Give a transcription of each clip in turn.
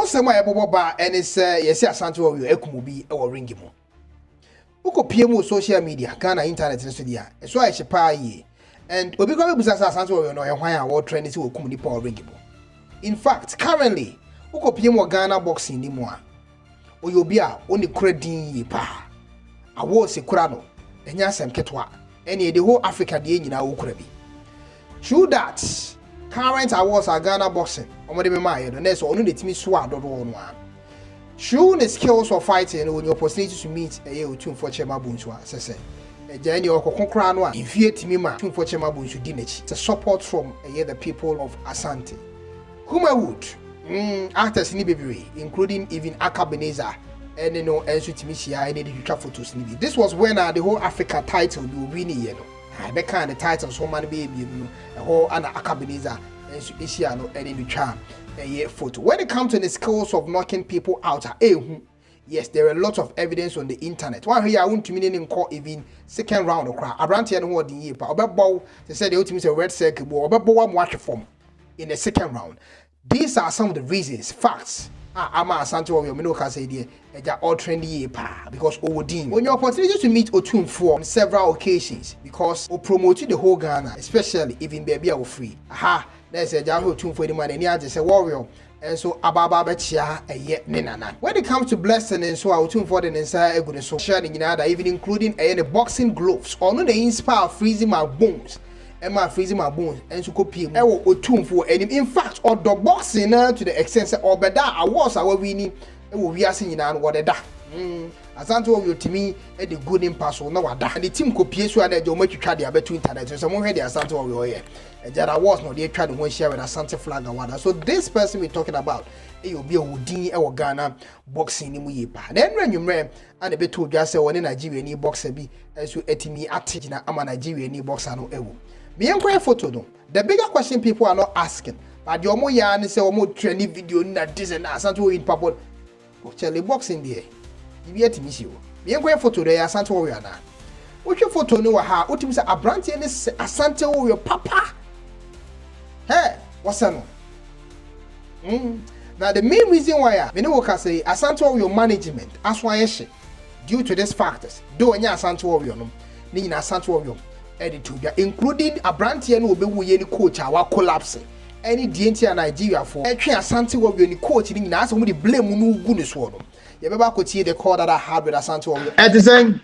some my boba and it's yes, Asante Warrior Ekumubi or Ringimo. Uko PMO social media, Ghana internet and studio. So I should pay and we become a Asante Warrior no why our trend is Kumuni Power Ringimo. In fact, currently, Uko PMO Ghana boxing ni moi. Oyobia only credit pa. Awards a kurano, and yasem ketwa, and the whole Africa the na ukrebi. True that current awards are Ghana boxing. Omode me my the next onu the timi so adodo one. True the skills of fighting when your opportunity to meet a year tune for Chema Bunsu say. A journey or konkra no in fear timi ma tune for Chema Bunsu dinechi. It's a support from the people of Asante. Kumawood actors ni baby including even Akabeneza and you know ensu timi shia and the photos ni. This was when the whole Africa title be winning yellow. I be kind the title so man baby you know the whole ana Akabeneza ensu ishia no and the charm a photo. When it comes to the skills of knocking people out, yes, there are a lot of evidence on the internet. One here I want to mean in call even second round of crowd. Around here no the year, but they said the ultimate red circle, but one watch form in the second round. These are some of the reasons, facts. I'm a Asante Warrior, me no can say there, they are all trendy because Odin. When your opportunity to meet Otun for on several occasions, because we promoted the whole Ghana, especially even baby or free. Aha, there's a Jahoo tune for the man, and here's a warrior. And so Ababa Bechia a yet Nena. When it comes to blessing and so I will tune for the inside a good so sharing in other, even including a boxing gloves, or no they inspire freezing my bones. Emma freezing my bones and so copy or tune for any in fact or the boxing to the extent or better I was our winning we are seeing on what da Asante Warrior to me at the good impasse or no and the team copy so that you make you try the between internet so someone had the Asante Warrior here and that I was not there trying to share with Asante flag and water. So this person we're talking about it will be a Woodin or Ghana boxing in Muipa. Then when you remember and a bit to just say one in Nigeria any boxer be as you etimi at I'm a Nigeria any boxer no ever. Me enquire photo no. The bigger question people are not asking, but the omo yarn say omo trending video na this and that. Asante Warrior in purple. Actually boxing there. You be at me see. Me enquire photo there Asante Warrior na. Which photo no ha? What you say Abranti and Asante Warrior papa. Hey, what's that no? Now the main reason why me no can say Asante Warrior management as why due to these factors. Do any Asante Warrior no. Ni na Asante Warrior. Including a brand here no be we any coach our collapse any DNT in Nigeria for Asante Warrior any coach in na so we blame no gu ne so no you be back to the call that I had with Asante Warrior at the same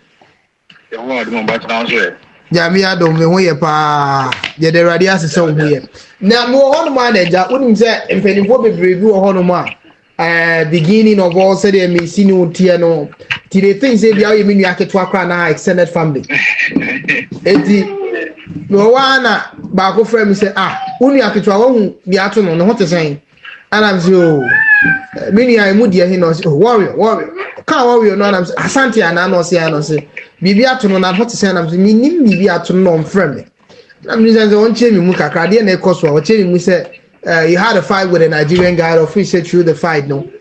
you want to back down so ja me adom me ho ye pa ye the radio asese ho ye na no ho no manager unim say empenifo bebrebe wo ho no ma beginning of all said me sinu tie no ti the things say bia you me nua keto akra na extended family eti no wana ba ko frame say unu aketo awu bia to no ho te sen anam say o me nua emu die he no say warrior ka warrior no anam say Asante ana no say bibia to no na ho te sen anam say me nim bibia to no frame na me say won che me mu kakra de na ekoso o che me mu say you had a fight with a Nigerian guy official through the fight no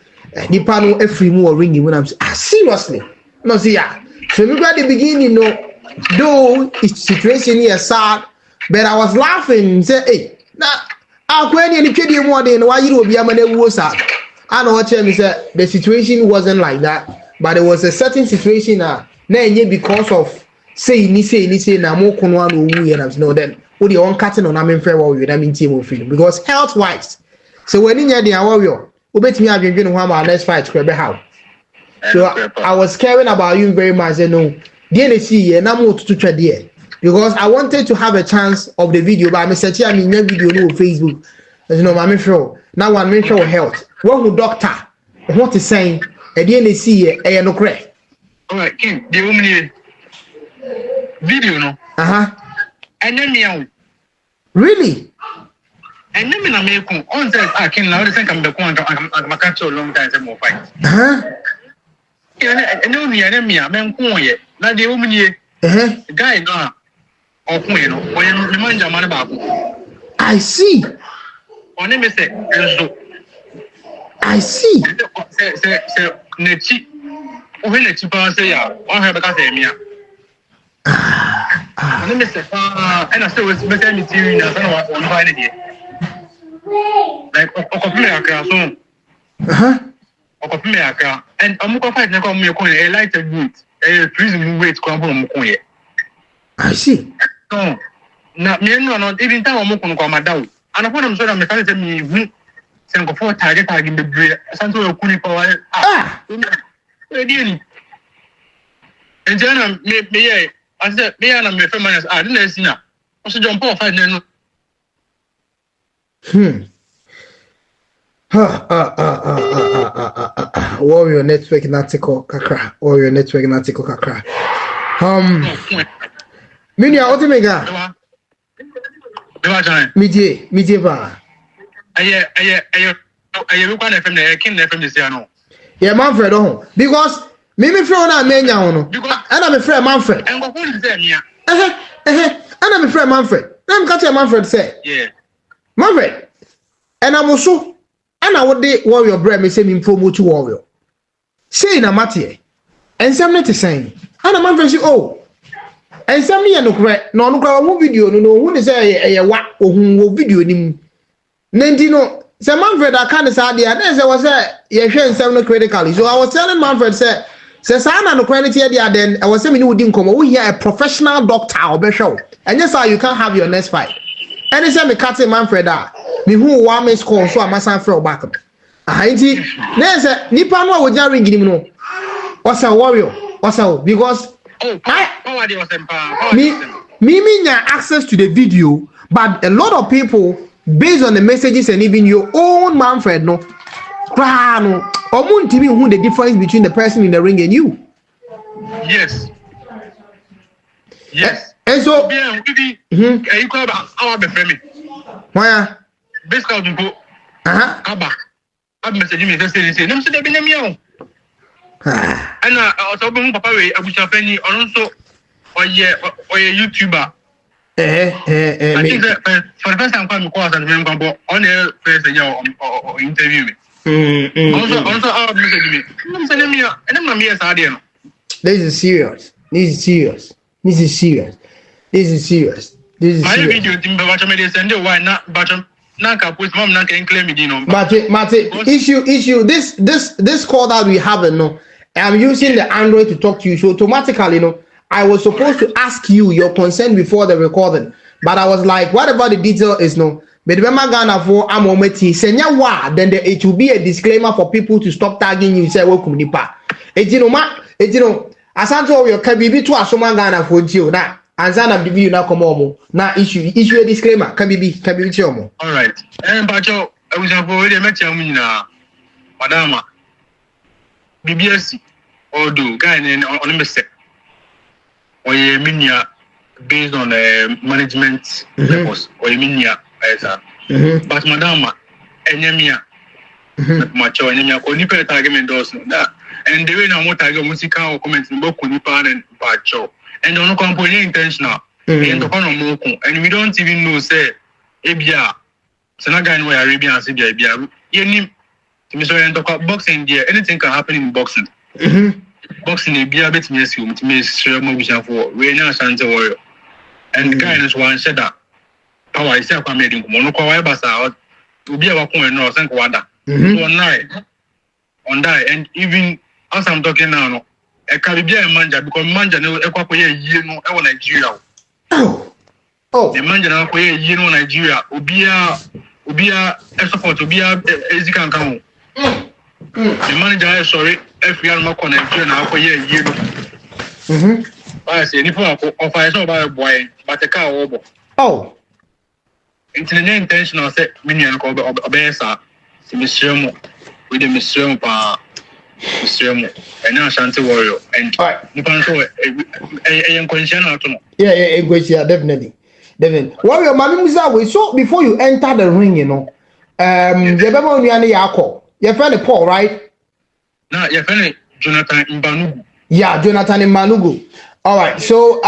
nipa no every mu ringing when I'm seriously no see ya so me at the beginning no though it's situation here sad but I was laughing say hey na akweni ni twede mu ode no why you obi amana wuo sad I know what me say the situation wasn't like that but there was a certain situation na enye because of say na mo kono an owu here na no then what you on cutting on am fair warrior that mean team of freedom because health wise so when in the warrior obetimi adwendwe no ho next fight crebe how so I was caring about you very much no dey na see here na mo tutu there because I wanted to have a chance of the video but I search am in video no Facebook you know my friend now one mention health one who doctor what is saying e dey na see here e no correct all right King the woman video no and really? And then I make on says I can now think I'm the one I'm catch a long time more fight. And no the enemy I'm yet. Now the woman here guy no or when the man man about I see. On him say I see. Say Nechi when the cheaper say ya on her because me. And I still was better material as I was on it. Like, me aka and amuko fight na ko me ko e lighter weight e prison weight ko amu ko ye. I see. So na me no even time amuko ko madaw. Ana ko na so na me ka say me hu sen ko for target be bre Asante Worrior kuni power e di and then me I said me and me friend man I didn't see na. O so jump off fight na no. Warrior network natiko kakra. Warrior network natiko kakra. Mini otimega. Midie ba. Aye we kwa FM na kin na FM this year no. Yeah, Manfred oh. Because me friend na menya hono. Ana me friend Manfred. En go phone say mia. Ana me friend Manfred. Na me catch Manfred say. Yeah. Manfred. And I'm also ana wo de Warrior bra me say me promote Warrior. Say na matie. Ensem ne te sen. Ana Manfred say oh. Ensem ne ye no kre. No kra video no hu ne say ye wa ohun wo video ni mu. Nenti no say Manfred aka ne sa de na say was say ye hwe ensem no critically. So I was telling Manfred say sa na no credit here there then I was saying me wudi nkomo we here a professional doctor obehwe. And yes you can't have your next fight. And he said me cut Manfred me who wa me score so amasan frɛ back ahanti na say nipa no a wo ja ring nim no wasa Warrior wasa because me nya access to the video but a lot of people based on the messages and even your own Manfred no no omuntu bi who the difference between the person in the ring and you. Yes. And so you call our be friend. Why? Basically go. Aba. Ab message me say nem say be nyam yawo. Ana so be papa we abucha fani on so oye YouTuber. I think that for the first time come call and me go on the first interview me. Also our message me. Nem say nem ya, nem na me S.a.d. no. This is serious. My video timbe wacha me dey send why na bacha na ka post mom na can claim me no. Mate, issue this call that we have no. I'm using the Android to talk to you, so automatically I was supposed to ask you your consent before the recording, but I was like, whatever the detail is no. But remember Ghana for amometi senya wa then it will be a disclaimer for people to stop tagging you say welcome nipa. Asante Worrior can be to asoma Ghana for you na. Anzana the video na come on na issue a disclaimer can be chomo. All right. Bacho I was avoid the match na madama BBS or do guy on me say or ye minya based on management purpose or ye minya but madama enyemia macho enyemia ko nipa tag me endorse that and the way na mo tag musical or comment no ko nipa and bacho and don't company intentional and we don't even know say ebia Senaga no Arabian say bia you to so and talk boxing there anything can happen in boxing. Boxing bia bet me see me share mo vision for we na Asante Worrior and the guy is one said that power is say kwame din ko no kwa why basa obi a wakon no say kwada so on that and even as I'm talking now no e ka bia manja because manja no e kwa koye yie no e wo Nigeria the manja na koye yie no Nigeria obi a support obi a ezikan kan the manager sorry if you are not connected na koye yie no I say ni for offer so ba boy but the car obo intentional say minion ko obesa si misremo with the misremo pa misremo and Ashanti Warrior and you can so a conscious to no yeah definitely Warrior mami musa we so before you enter the ring you know you beba onuane yakọ your friend Paul right na your friend Jonathan Mbanugu Jonathan. All right, so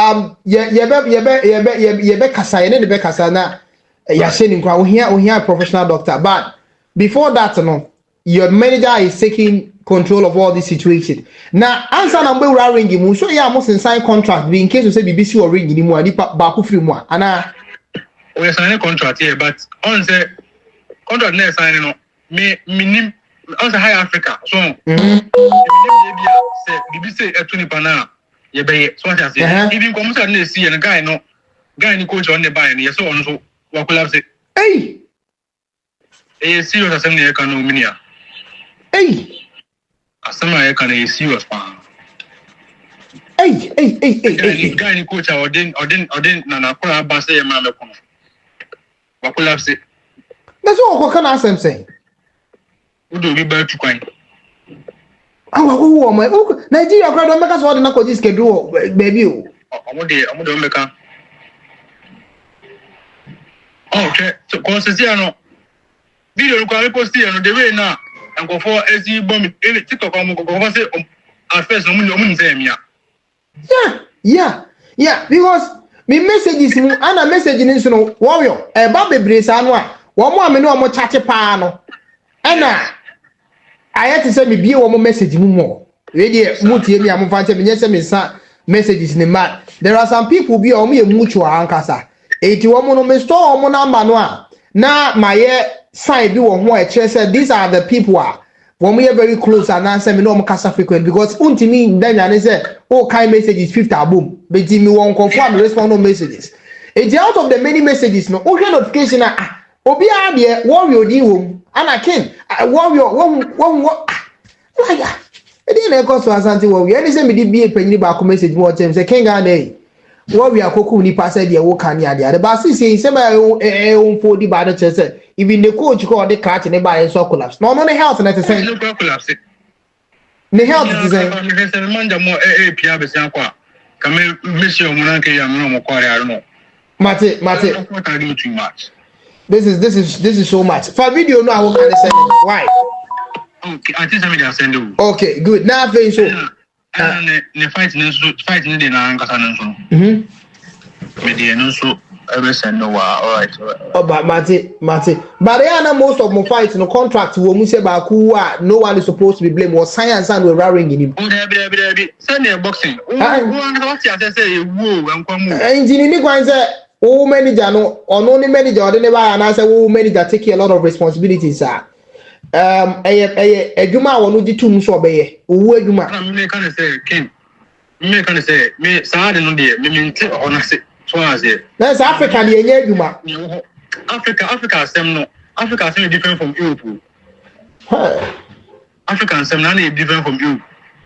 yebe kasa na ya say nkwa we here professional doctor, but before that your manager is taking control of all this situation. Now answer na mbe ura ring mu so ya mo sign contract be in case you say BBC or ring ni mu ani ba ku free mu ana we sign contract here but on say contract na sign no me also high Africa so say bibi say etuni pana ye be so what I say even come say na see and guy ni coach on the buy no so on so wa collapse hey serious asem na ka no minia hey asem na ka na serious pa hey guy ni coach odin na kora ba say ma me kono wa collapse that's what can asem say udo bi ba tu kwan oh my Nigeria crowd don't make us what na ko schedule baby o omude omeka okay so consider no video ko ari post here no the way na enko for ezi bomb TikTok am ko say at first no mun say mia yeah because me messages mu ana message ni so no warrior e ba bebre sa no a wo mo amene o mo chat pa no ana ayati say me bie wo mo message mu mo we dey mutie mi am fa nche me nyese me sa messages ni man there are some people be o mo ye mutual ankasa eti wo mo no me store wo mo number no a na maye sign bi wo ho e chere say these are the people when we are very close and answer me no mo kasa frequent because untimi danya ne say all kind messages 50 boom but me won confirm respond no messages eti out of the many messages no o hwe notification obi a de warrior di wom ana ken warrior won like e dey na cause Asante Warrior any say me di be panyi ba ko message mo tell say K1ng Ghana warrior akoku ni pass dey wo kan ya dey but see say ba on for di ba do say even the coach call the catch ne ba so collapse no the health na say no collapse the health is say me say manja mo pia be san kwa ka me mission mo na ke ya mo kware aro no mate what are you too much this is so much for video no I will can send why okay I think somebody send you okay good now finish so ne fight ne dey na nkasa no so me dey no so every send no all right oh but mate but there most of my fights no contract wo mu say ba ku no one is supposed to be blamed was science and we are ringing him oh there send the boxing what you say wo enkwamu engine ni kwan say wo manager no ono ni manager ode ne ba na say wo manager take a lot of responsibilities sir adwuma wonu di tum so obeye wo adwuma me kan say ken me kan say me s.a.d no dey me nti ona say so as there that's Africa dey enye adwuma Africa sem no Africa sem different from Europe African sem na different from Europe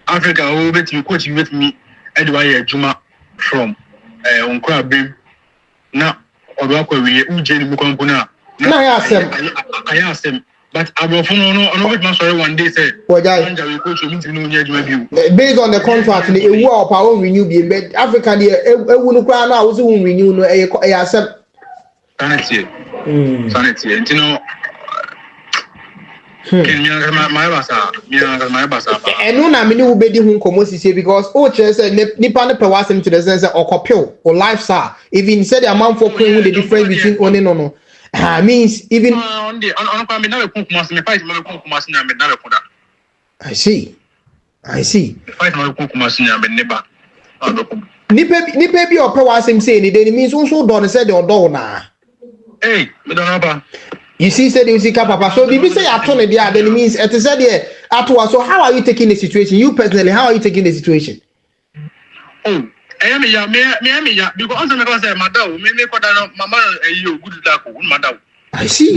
Africa o bet me coach bet me edwaya adwuma from onkra bem na odo akwa wiye uje ni mukompo na ya asem but abofo no bet man sorry one day say anja we coach me no nya adwuma biu based on the contract ni ewu of our renew bi but Africa dey ewu no kra na wo se won renew no asem sanity ntino ken mi my basa enu na me ni wo bedi hu komo sisi because o chere say nipa ne pe wasem to the sense okopio or lifestyle even said the amount for playing with the difference between one no means even on kwa me na we kunkumas me fight me kunkumas na me na we kuda I see fight me kunkumas na me neba nipa bi o pe wasem say ni then means so do ne say the odo na hey me don't know ba you see said you see papa so bibi say ato ne there then means it is said there ato so how are you taking the situation you personally how are you taking the situation oh me ya because answer me say madam me ko da mama you good luck madam I see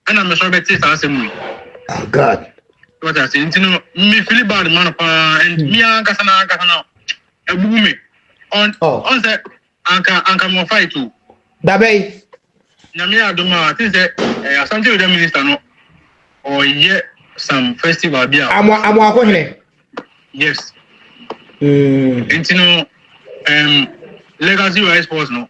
and I'm sure better say me oh god what I say you me feel bad man and me ankasa na ebugu me on say anka mo fight too dabe na me adoma think say Asante Worrior minister no or some festival bia amo akohene yes intino legacy wise sports no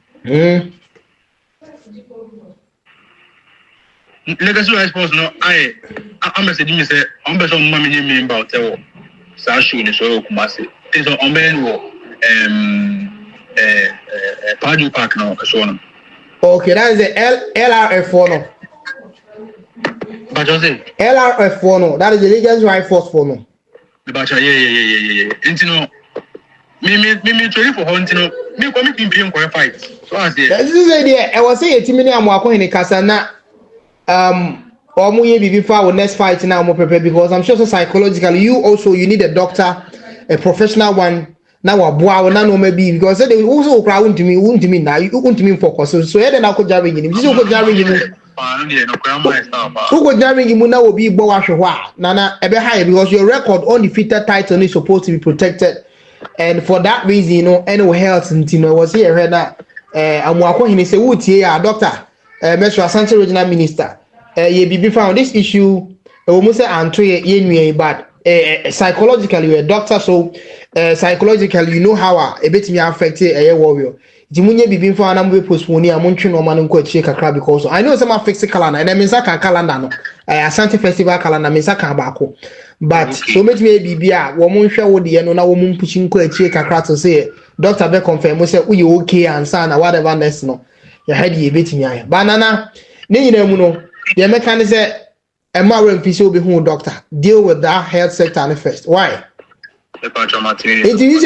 legacy wise sports no I'm messaging me say on be so mama me member hotel sa show ni so kumase is on be no park no so no okay that is the LRF4 no but you say LRF4 no that is the legacy wise force for no but yeah intino me training for hunting me come pimpi ko fight so as there this is the I was say etimi ni amo akohene kasa na or mu ye bibi for our next fight now more prepare because I'm sure so psychologically you need a doctor, a professional one. Now a boy na no maybe because they also crowd won't me now you won't me focus so then I could jaring him. This is what jaring him. Who go jaring him now will be bo ahwa nana ebe high because your record undefeated title is supposed to be protected. And for that reason, any health and was here that I'm walking in say would here doctor Metro Asante regional minister ye be found this issue almost say Andre ye bad psychologically you're a doctor so psychologically you know how a bit me affected a warrior Jimunye be found and we postpone a month no man ko check kakra because I know some fix calendar and I mean saka calendar no Asante festival calendar mean saka bako but so much may be a woman share with the no na woman pushing ko check kakra to say doctor be confirm say we okay and sana whatever next no your head ye bit me aya banana ne nyina mu no the mechanic say a more official be who doctor deal with that health sector first why it is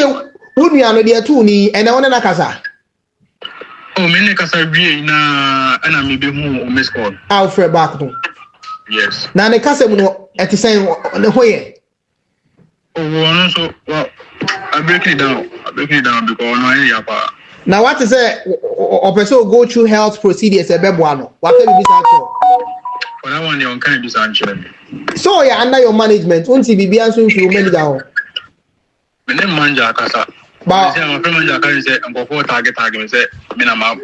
would me ano dia tu ni and I want na kasa oh me ne kasa wie na ana me be hu o miss call Alfred back to yes na ne kasa mu no eti say ne hoye oh no so well I break it down because no ya pa now what is a person go through health procedures e bebo no what be bisa cho for that one you can be sanction so yeah under your management unti bibia so nfi o manager ho me ne manja kasa ba say my friend manja kan say go target say me na ma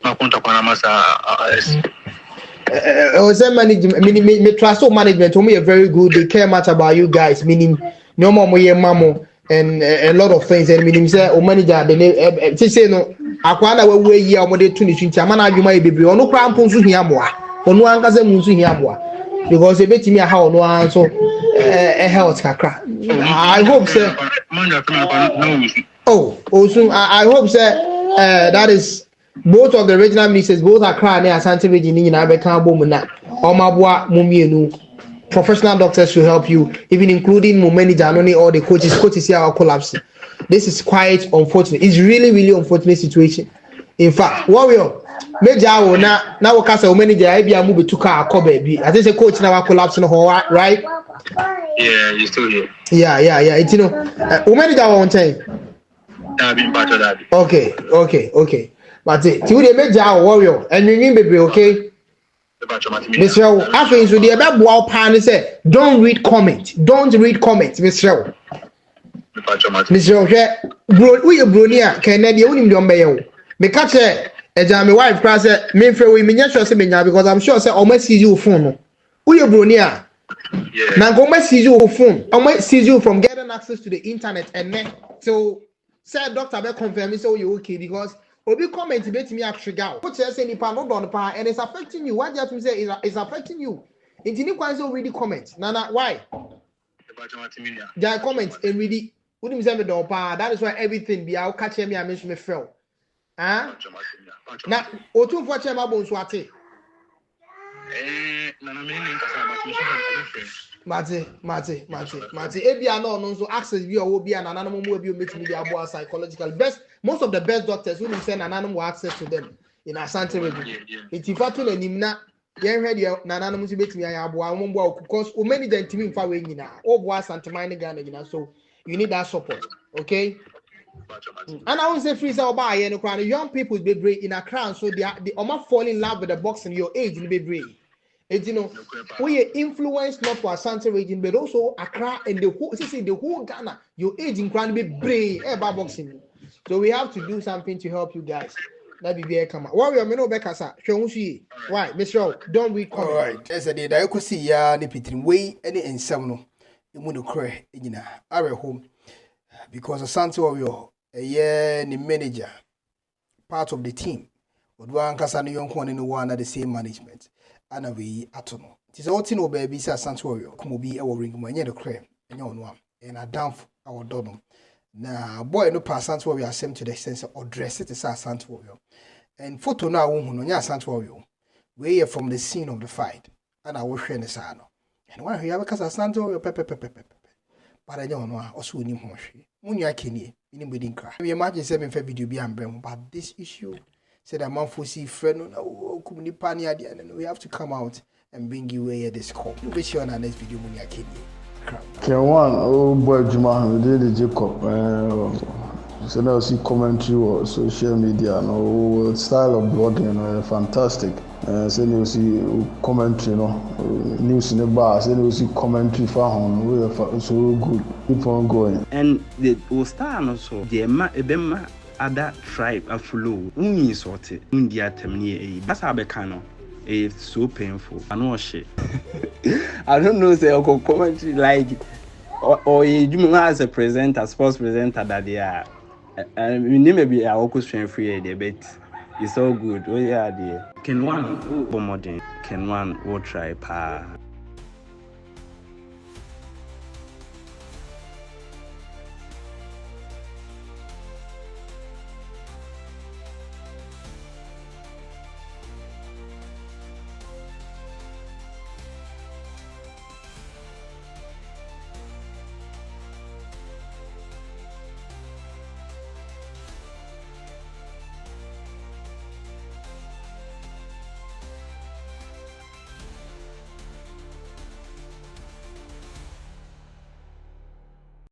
ma contact na masa management me trust management who are very good they care much about you guys meaning no more mamo and a lot of things and meaning say o manager the say no akwa na we yi a mo de tu ni twinti amana adwuma e bebre ono kra mpo nso hia moa ono ankaza mu nso hia moa because e betimi a ha ono an so health kakra I hope say I hope say that is both of the regional ministers both Accra and Asante region ni na be kan bo mu na o maboa mu mienu professional doctors will help you even including mu manager and all the coaches here are collapsing. This is quite unfortunate. It's really unfortunate situation. In fact, Warrior major na we kasa manager I be amu betuka akọ baby. I think say coach na wa collapse no right? Yeah, you still here. Yeah. It's manager one time. Okay. But it you the major Warrior and you baby okay? Mr. Afin so the about wow pan say don't read comment, Mr. Mr. Bro, we a bronia can the only don't be me catch my wife class me for we me sure say me because I'm sure say almost see you phone. We a bronia. Now go see you phone. Almost see you from getting access to the internet and then so say doctor be confirm say you okay because obi comment bet me trigger. What you say nipa no don pa and it's affecting you. What you have to say is affecting you. Inti ni kwan say read the comment. Nana why? Their comment and read it. Wouldn't say me don pa. That is why everything be I'll catch me and me fell. Huh? Na otu for chema bon so ate. Nana me Mate. Ebia no so access bi owo bia na nanom mo bi o metimi di abo psychological best most of the best doctors who say na nanom will access to them in Asante region. Iti fatu na nimna yen hwe de na nanom so betimi ayan abo a mo mbo because o many den timi mfa we nyina o bo Asante Ghana nyina so you need that support okay. And I won't say free say oba aye no kra young people be brave in Accra so they almost fall in love with the boxing your age be brave. And you know, we influence not for Asante region, but also Accra and the whole Ghana. Your age in Grand be brave about boxing. So we have to do something to help you guys. That be very come. Warrior, me no beka sa. Why, Mr. Don't we come? All right. As I did, I could see ya ni pitrin way any ensem no. Imu no kre ejina. Are home because Asante Warrior ni manager, part of the team. Odwa nkasa no yonko ne no one at the same management. Ana we atono ti so tin oba bi say Asante Warrior kuma bi e wo ring mo enye de kre enye ono am and adamf our dodom na boy no pass Asante Warrior asem to the sense of dress it is Asante Warrior and photo na wo hu no nya Asante Warrior we here from the scene of the fight and I wo hwe ne sa no and when you because Asante Warrior pepe but enye ono a oso oni ho hwe munua kenie ni mbedi nkra we imagine say me fa video bi ambrem but this issue said a man for see friend no kumuni and we have to come out and bring you away this call. You'll be sure on our next video when you're kidding. K1, oh boy, Juma, we did the Jacob. So now see commentary or social media, no style of blogging, fantastic. So you see commentary, news in the bar. So you see commentary for home, we so good. Keep on going. And the start also the ebema other tribe aflo. Uni sorted. India temni. That's how becano. It's so painful. I know shit. I don't know. Say I commentary like or you as a presenter, sports presenter that they are. Maybe I will strength free a bit. It's all good. Oh yeah, dear. K1 modern. K1 will try pa.